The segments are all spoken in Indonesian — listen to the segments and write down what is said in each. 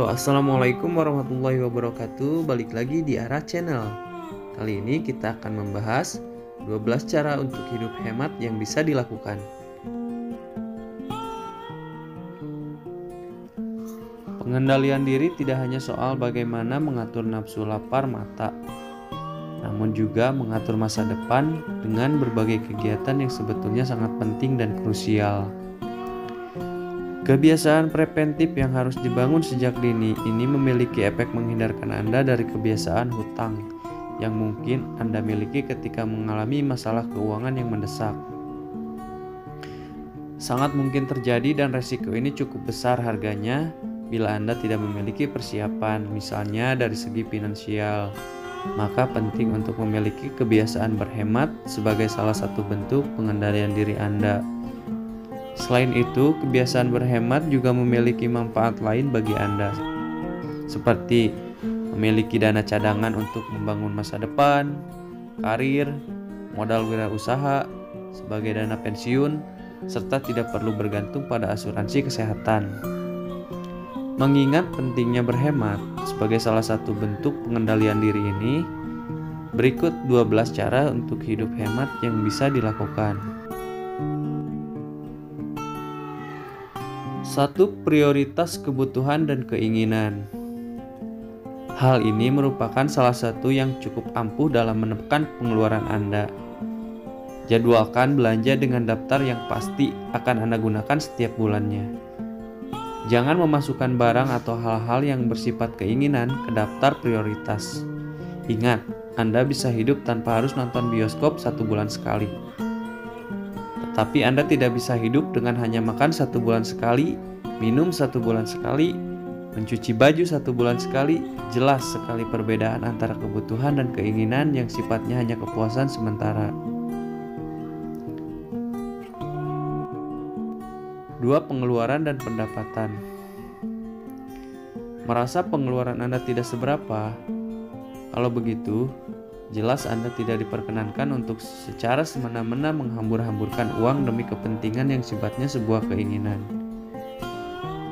Halo, assalamualaikum warahmatullahi wabarakatuh. Balik lagi di Arah Channel. Kali ini kita akan membahas 12 cara untuk hidup hemat yang bisa dilakukan. Pengendalian diri tidak hanya soal bagaimana mengatur nafsu lapar mata, namun juga mengatur masa depan dengan berbagai kegiatan yang sebetulnya sangat penting dan krusial. Kebiasaan preventif yang harus dibangun sejak dini ini memiliki efek menghindarkan Anda dari kebiasaan hutang yang mungkin Anda miliki ketika mengalami masalah keuangan yang mendesak. Sangat mungkin terjadi dan resiko ini cukup besar harganya bila Anda tidak memiliki persiapan, misalnya dari segi finansial. Maka penting untuk memiliki kebiasaan berhemat sebagai salah satu bentuk pengendalian diri Anda. Selain itu, kebiasaan berhemat juga memiliki manfaat lain bagi Anda, seperti memiliki dana cadangan untuk membangun masa depan, karir, modal wirausaha, sebagai dana pensiun, serta tidak perlu bergantung pada asuransi kesehatan. Mengingat pentingnya berhemat sebagai salah satu bentuk pengendalian diri ini, berikut 12 cara untuk hidup hemat yang bisa dilakukan. 1. Prioritas kebutuhan dan keinginan. Hal ini merupakan salah satu yang cukup ampuh dalam menekan pengeluaran Anda. Jadwalkan belanja dengan daftar yang pasti akan Anda gunakan setiap bulannya. Jangan memasukkan barang atau hal-hal yang bersifat keinginan ke daftar prioritas. Ingat, Anda bisa hidup tanpa harus nonton bioskop 1 bulan sekali. Tapi Anda tidak bisa hidup dengan hanya makan 1 bulan sekali, minum 1 bulan sekali, mencuci baju 1 bulan sekali. Jelas sekali perbedaan antara kebutuhan dan keinginan yang sifatnya hanya kepuasan sementara. 2. Pengeluaran dan pendapatan. Merasa pengeluaran Anda tidak seberapa? Kalau begitu, jelas Anda tidak diperkenankan untuk secara semena-mena menghambur-hamburkan uang demi kepentingan yang sifatnya sebuah keinginan.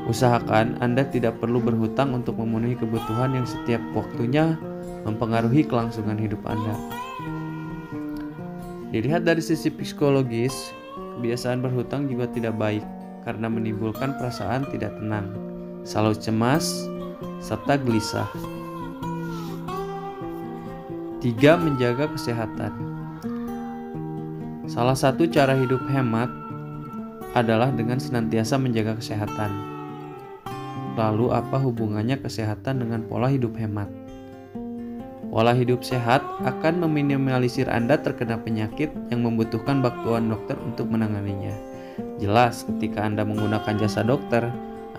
Usahakan Anda tidak perlu berhutang untuk memenuhi kebutuhan yang setiap waktunya mempengaruhi kelangsungan hidup Anda. Dilihat dari sisi psikologis, kebiasaan berhutang juga tidak baik karena menimbulkan perasaan tidak tenang, selalu cemas, serta gelisah. 3. Menjaga kesehatan. Salah satu cara hidup hemat adalah dengan senantiasa menjaga kesehatan. Lalu apa hubungannya kesehatan dengan pola hidup hemat? Pola hidup sehat akan meminimalisir Anda terkena penyakit yang membutuhkan bantuan dokter untuk menanganinya. Jelas, ketika Anda menggunakan jasa dokter,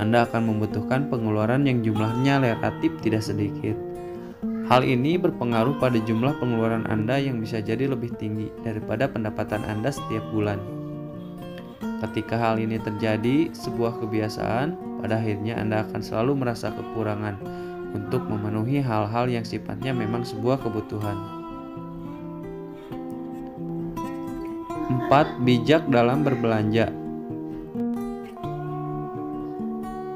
Anda akan membutuhkan pengeluaran yang jumlahnya relatif tidak sedikit. Hal ini berpengaruh pada jumlah pengeluaran Anda yang bisa jadi lebih tinggi daripada pendapatan Anda setiap bulan. Ketika hal ini terjadi, sebuah kebiasaan, pada akhirnya Anda akan selalu merasa kekurangan untuk memenuhi hal-hal yang sifatnya memang sebuah kebutuhan. 4. Bijak dalam berbelanja.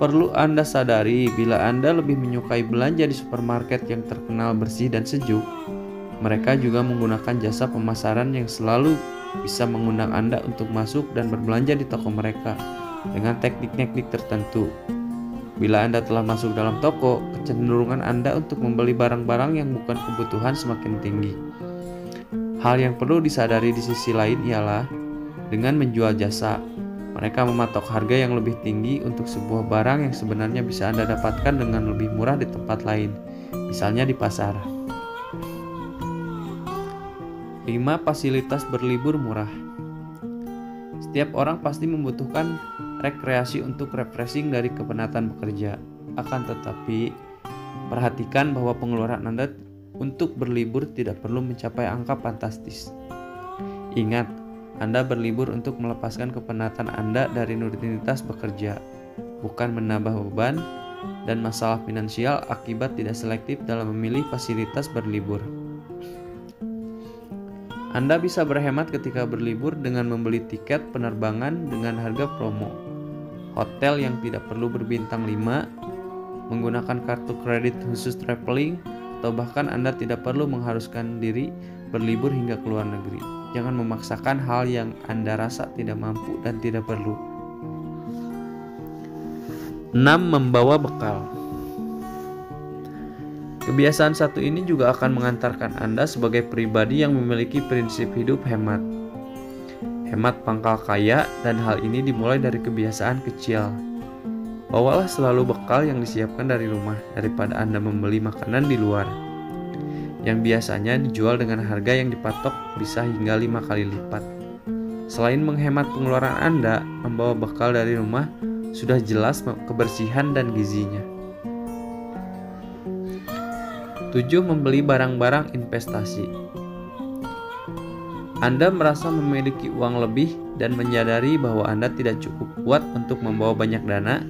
Perlu Anda sadari, bila Anda lebih menyukai belanja di supermarket yang terkenal bersih dan sejuk, mereka juga menggunakan jasa pemasaran yang selalu bisa mengundang Anda untuk masuk dan berbelanja di toko mereka dengan teknik-teknik tertentu. Bila Anda telah masuk dalam toko, kecenderungan Anda untuk membeli barang-barang yang bukan kebutuhan semakin tinggi. Hal yang perlu disadari di sisi lain ialah, dengan menjual jasa, mereka mematok harga yang lebih tinggi untuk sebuah barang yang sebenarnya bisa Anda dapatkan dengan lebih murah di tempat lain, misalnya di pasar. 5. Fasilitas berlibur murah. Setiap orang pasti membutuhkan rekreasi untuk refreshing dari kepenatan bekerja. Akan tetapi, perhatikan bahwa pengeluaran Anda untuk berlibur tidak perlu mencapai angka fantastis. Ingat, Anda berlibur untuk melepaskan kepenatan Anda dari rutinitas bekerja, bukan menambah beban dan masalah finansial akibat tidak selektif dalam memilih fasilitas berlibur. Anda bisa berhemat ketika berlibur dengan membeli tiket penerbangan dengan harga promo, hotel yang tidak perlu berbintang 5, menggunakan kartu kredit khusus traveling, atau bahkan Anda tidak perlu mengharuskan diri berlibur hingga ke luar negeri. Jangan memaksakan hal yang Anda rasa tidak mampu dan tidak perlu. 6. Membawa bekal. Kebiasaan satu ini juga akan mengantarkan Anda sebagai pribadi yang memiliki prinsip hidup hemat. Hemat pangkal kaya, dan hal ini dimulai dari kebiasaan kecil. Bawalah selalu bekal yang disiapkan dari rumah daripada Anda membeli makanan di luar, yang biasanya dijual dengan harga yang dipatok bisa hingga 5 kali lipat. Selain menghemat pengeluaran Anda, membawa bekal dari rumah sudah jelas kebersihan dan gizinya. 7. Membeli barang-barang investasi. Anda merasa memiliki uang lebih dan menyadari bahwa Anda tidak cukup kuat untuk membawa banyak dana.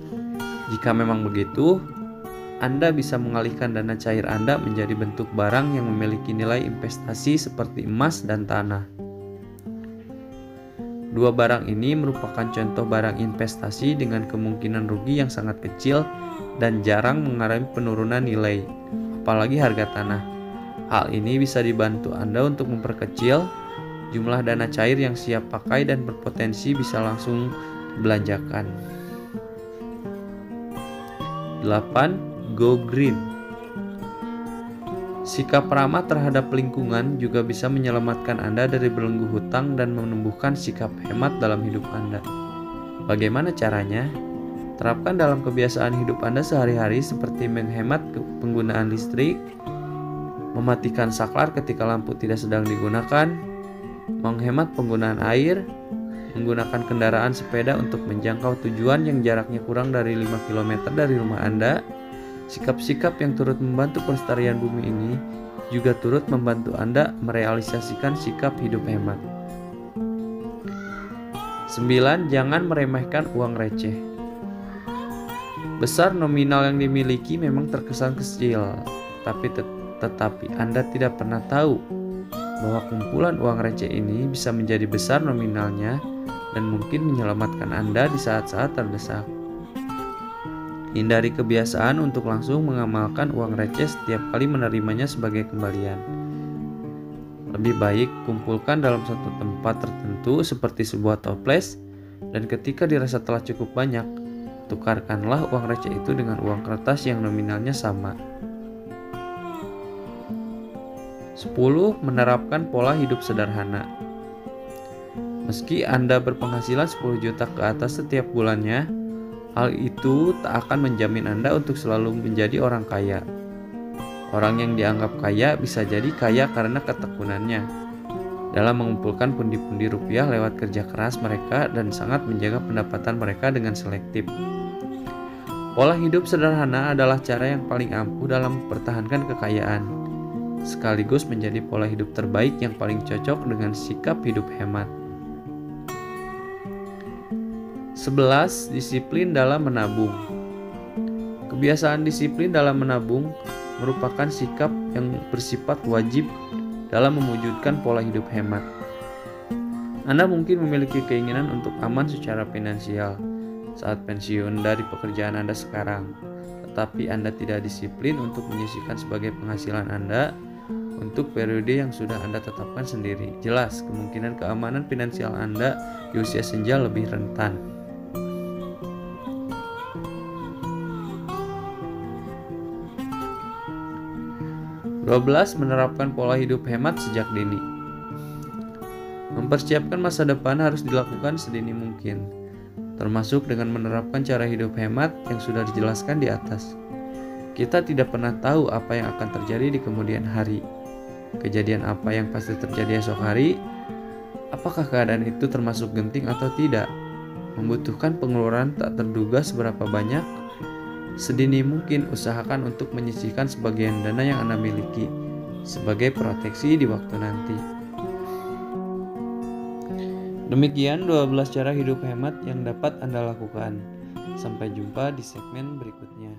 Jika memang begitu, Anda bisa mengalihkan dana cair Anda menjadi bentuk barang yang memiliki nilai investasi seperti emas dan tanah. Dua barang ini merupakan contoh barang investasi dengan kemungkinan rugi yang sangat kecil dan jarang mengalami penurunan nilai, apalagi harga tanah. Hal ini bisa dibantu Anda untuk memperkecil jumlah dana cair yang siap pakai dan berpotensi bisa langsung dibelanjakan. 8. Go green. Sikap ramah terhadap lingkungan juga bisa menyelamatkan Anda dari belenggu hutang dan menumbuhkan sikap hemat dalam hidup Anda. Bagaimana caranya? Terapkan dalam kebiasaan hidup Anda sehari-hari seperti menghemat penggunaan listrik, mematikan saklar ketika lampu tidak sedang digunakan, menghemat penggunaan air, menggunakan kendaraan sepeda untuk menjangkau tujuan yang jaraknya kurang dari 5 km dari rumah Anda. Sikap-sikap yang turut membantu pelestarian bumi ini juga turut membantu Anda merealisasikan sikap hidup hemat. 9. Jangan meremehkan uang receh. Besar nominal yang dimiliki memang terkesan kecil, tetapi Anda tidak pernah tahu bahwa kumpulan uang receh ini bisa menjadi besar nominalnya dan mungkin menyelamatkan Anda di saat-saat terdesak. Hindari kebiasaan untuk langsung mengamalkan uang receh setiap kali menerimanya sebagai kembalian. Lebih baik kumpulkan dalam satu tempat tertentu seperti sebuah toples, dan ketika dirasa telah cukup banyak, tukarkanlah uang receh itu dengan uang kertas yang nominalnya sama. 10. Menerapkan pola hidup sederhana. Meski Anda berpenghasilan 10 juta ke atas setiap bulannya, hal itu tak akan menjamin Anda untuk selalu menjadi orang kaya. Orang yang dianggap kaya bisa jadi kaya karena ketekunannya dalam mengumpulkan pundi-pundi rupiah lewat kerja keras mereka dan sangat menjaga pendapatan mereka dengan selektif. Pola hidup sederhana adalah cara yang paling ampuh dalam mempertahankan kekayaan, sekaligus menjadi pola hidup terbaik yang paling cocok dengan sikap hidup hemat. 11. Disiplin dalam menabung. Kebiasaan disiplin dalam menabung merupakan sikap yang bersifat wajib dalam mewujudkan pola hidup hemat. Anda mungkin memiliki keinginan untuk aman secara finansial saat pensiun dari pekerjaan Anda sekarang, tetapi Anda tidak disiplin untuk menyisihkan sebagai penghasilan Anda untuk periode yang sudah Anda tetapkan sendiri. Jelas, kemungkinan keamanan finansial Anda di usia senja lebih rentan. 12. Menerapkan pola hidup hemat sejak dini. Mempersiapkan masa depan harus dilakukan sedini mungkin, termasuk dengan menerapkan cara hidup hemat yang sudah dijelaskan di atas. Kita tidak pernah tahu apa yang akan terjadi di kemudian hari. Kejadian apa yang pasti terjadi esok hari? Apakah keadaan itu termasuk genting atau tidak? Membutuhkan pengeluaran tak terduga seberapa banyak? Sedini mungkin usahakan untuk menyisihkan sebagian dana yang Anda miliki sebagai proteksi di waktu nanti. Demikian 12 cara hidup hemat yang dapat Anda lakukan. Sampai jumpa di segmen berikutnya.